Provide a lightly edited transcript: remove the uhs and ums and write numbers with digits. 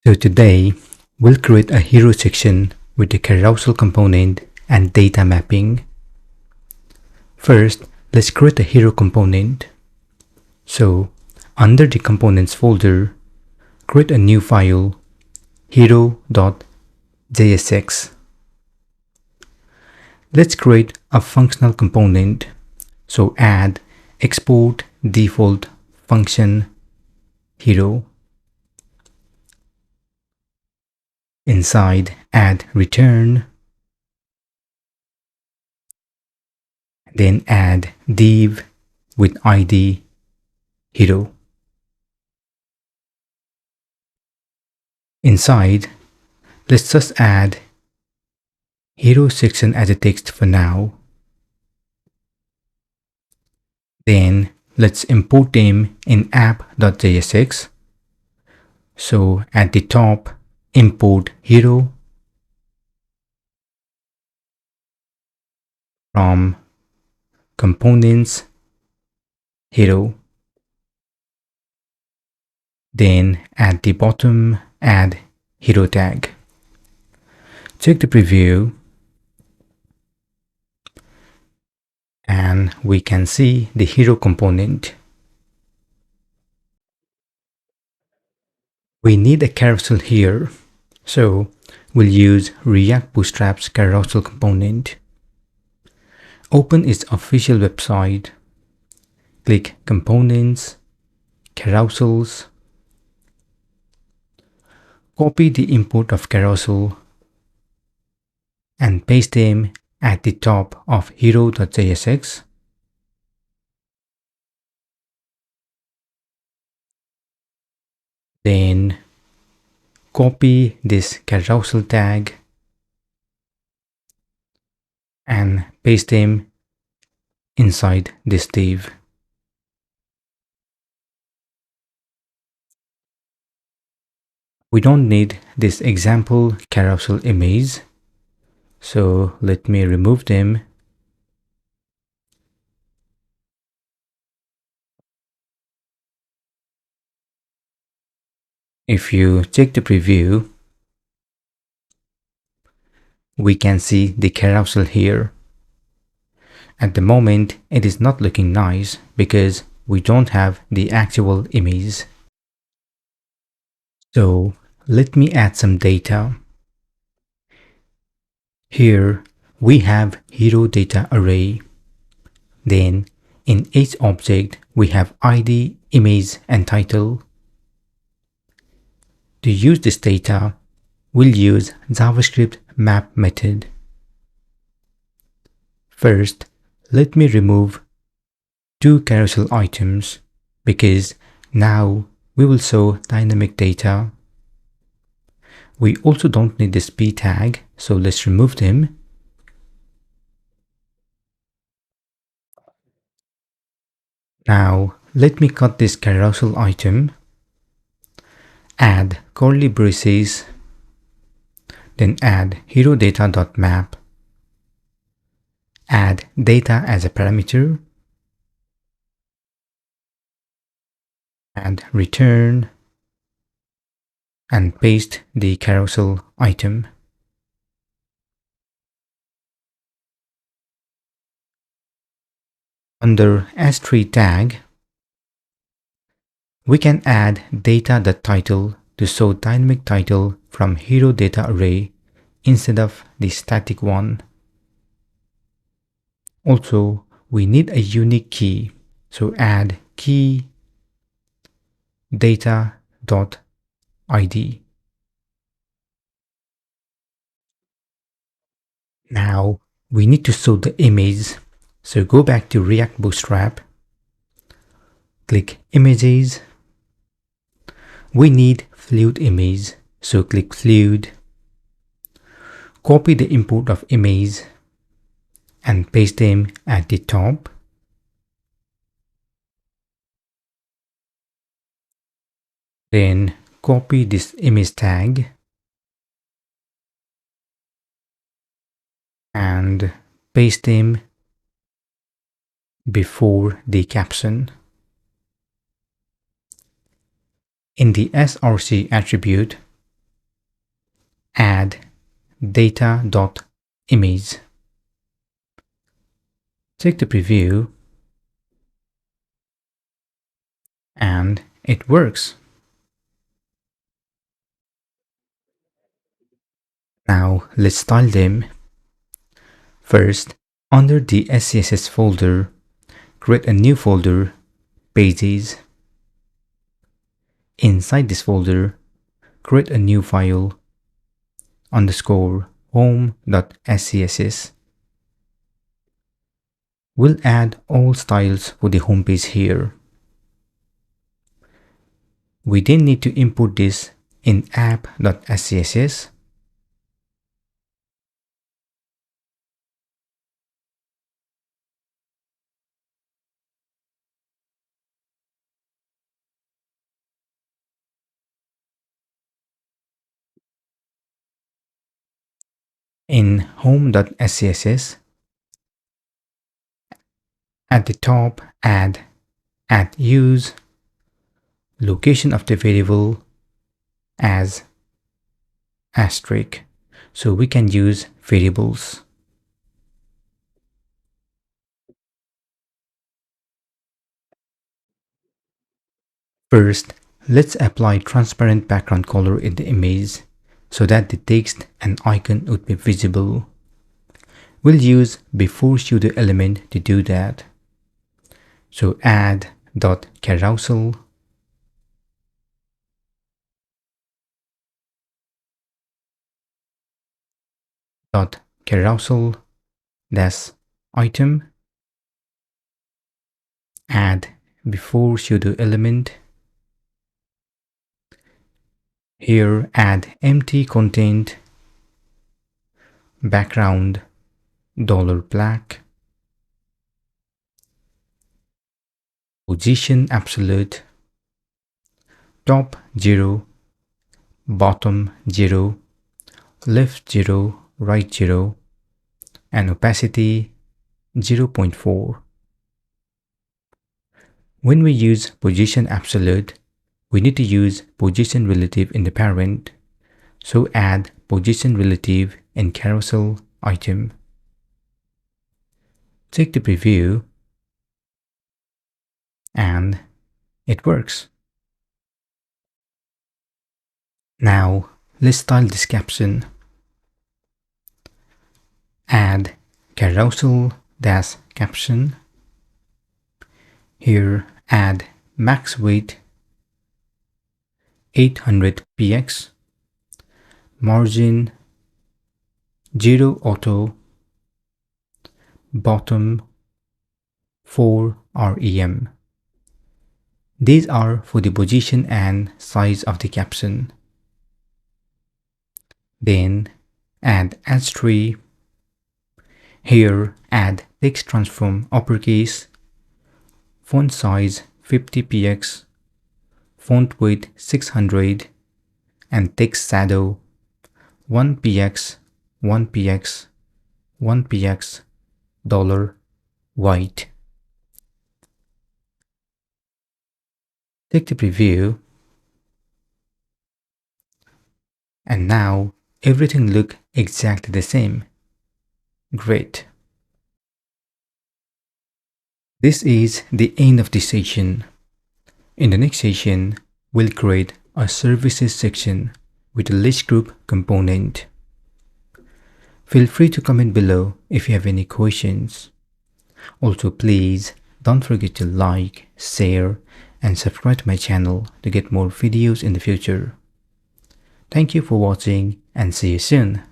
So today, we'll create a hero section with the carousel component and data mapping. First, let's create a hero component. So, under the components folder, create a new file, hero.jsx. Let's create a functional component. So add export default function hero. Inside, add return. Then add div with id hero. Inside, let's just add hero section as a text for now. Then let's import them in app.jsx. So at the top, import hero from components hero. Then at the bottom, add hero tag. Check the preview and we can see the hero component. We need a carousel here, so we'll use React Bootstrap's carousel component. Open its official website, click Components, Carousels, copy the import of carousel and paste them at the top of hero.jsx. Then copy this carousel tag and paste them inside this div. We don't need this example carousel image, so let me remove them. If you check the preview, we can see the carousel here. At the moment, it is not looking nice because we don't have the actual image. So let me add some data. Here we have hero data array. Then in each object we have ID, image and title. To use this data, we'll use JavaScript map method. First, let me remove two carousel items because now we will show dynamic data. We also don't need this p tag, so let's remove them. Now let me cut this carousel item, add curly braces, then add hero data.map, add data as a parameter, add return, and paste the carousel item. Under s3 tag, we can add data.title to show dynamic title from hero data array instead of the static one. Also, we need a unique key, so add key data.id. Now we need to show the image, so go back to React Bootstrap, click Images. We need fluid image, so click Fluid. Copy the import of image and paste them at the top. Then copy this image tag and paste them before the caption. In the src attribute, add data.image. Check the preview and it works. Now let's style them. First, under the SCSS folder, create a new folder, Pages. Inside this folder, create a new file, _home.scss. We'll add all styles for the home page here. We then need to import this in app.scss. In home.scss, at the top add @use, location of the variable as asterisk, so we can use variables. First, let's apply transparent background color in the image so that the text and icon would be visible. We'll use before pseudo element to do that. So add .carousel .carousel dash item, add before pseudo element. Here add empty content, background $black, position absolute, top 0, bottom 0, left 0, right 0, and opacity 0.4. When we use position absolute, we need to use position relative in the parent, so add position relative in carousel item. Check the preview and it works. Now let's style this caption. Add carousel dash caption. Here add max weight 800 px, margin 0 auto, bottom 4 rem. These are for the position and size of the caption. Then add h3. Here add text transform uppercase, font size 50 px, font weight 600, and text shadow 1 px, 1 px, 1 px, $white. Take the preview, and now everything looks exactly the same. Great. This is the end of this session. In the next session, we'll create a services section with a list group component. Feel free to comment below if you have any questions. Also, please don't forget to like, share, and subscribe to my channel to get more videos in the future. Thank you for watching and see you soon.